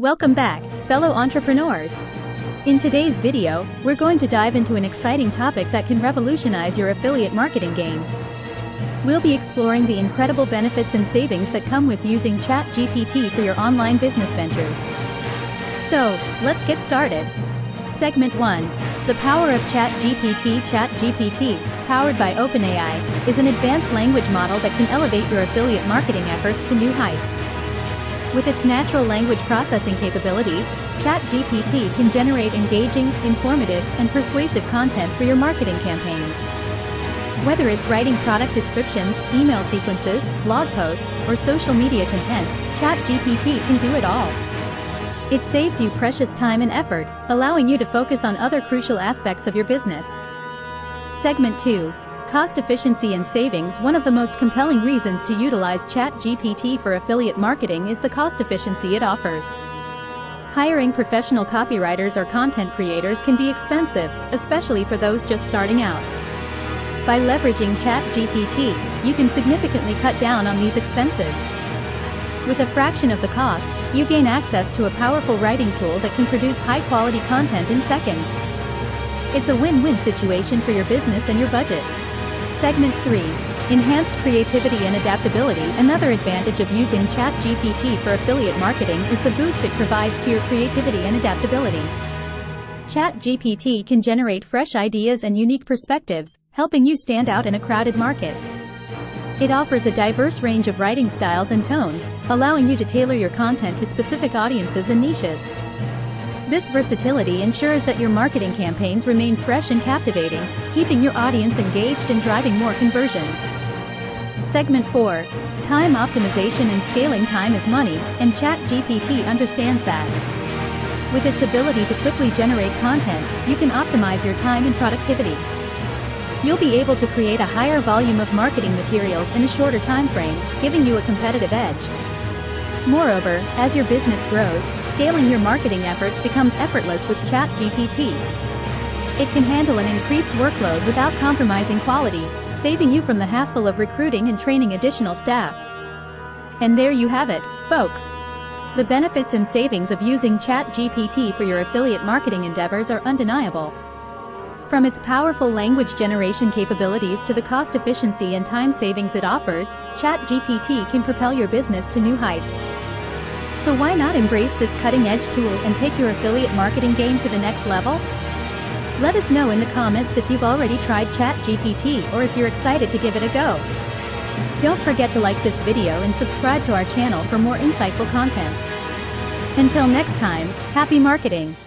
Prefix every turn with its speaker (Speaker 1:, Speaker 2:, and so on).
Speaker 1: Welcome back, fellow entrepreneurs. In today's video, we're going to dive into an exciting topic that can revolutionize your affiliate marketing game. We'll be exploring the incredible benefits and savings that come with using Chat GPT for your online business ventures. So, let's get started. Segment 1. The power of Chat GPT. Chat GPT, powered by OpenAI, is an advanced language model that can elevate your affiliate marketing efforts to new heights. With its natural language processing capabilities, Chat GPT can generate engaging, informative, and persuasive content for your marketing campaigns. Whether it's writing product descriptions, email sequences, blog posts, or social media content, Chat GPT can do it all. It saves you precious time and effort, allowing you to focus on other crucial aspects of your business. Segment 2. Cost efficiency and savings. One of the most compelling reasons to utilize Chat GPT for affiliate marketing is the cost efficiency it offers. Hiring professional copywriters or content creators can be expensive, especially for those just starting out. By leveraging Chat GPT, you can significantly cut down on these expenses. With a fraction of the cost, you gain access to a powerful writing tool that can produce high-quality content in seconds. It's a win-win situation for your business and your budget. Segment 3. Enhanced creativity and adaptability. Another advantage of using Chat GPT for affiliate marketing is the boost it provides to your creativity and adaptability. Chat GPT can generate fresh ideas and unique perspectives, helping you stand out in a crowded market. It offers a diverse range of writing styles and tones, allowing you to tailor your content to specific audiences and niches. This versatility ensures that your marketing campaigns remain fresh and captivating, keeping your audience engaged and driving more conversions. Segment 4. Time optimization and scaling. Time is money, and Chat GPT understands that. With its ability to quickly generate content, you can optimize your time and productivity. You'll be able to create a higher volume of marketing materials in a shorter time frame, giving you a competitive edge. Moreover, as your business grows, scaling your marketing efforts becomes effortless with Chat GPT. It can handle an increased workload without compromising quality, saving you from the hassle of recruiting and training additional staff. And there you have it, folks. The benefits and savings of using Chat GPT for your affiliate marketing endeavors are undeniable. From its powerful language generation capabilities to the cost efficiency and time savings it offers, Chat GPT can propel your business to new heights. So why not embrace this cutting-edge tool and take your affiliate marketing game to the next level? Let us know in the comments if you've already tried Chat GPT or if you're excited to give it a go. Don't forget to like this video and subscribe to our channel for more insightful content. Until next time, happy marketing!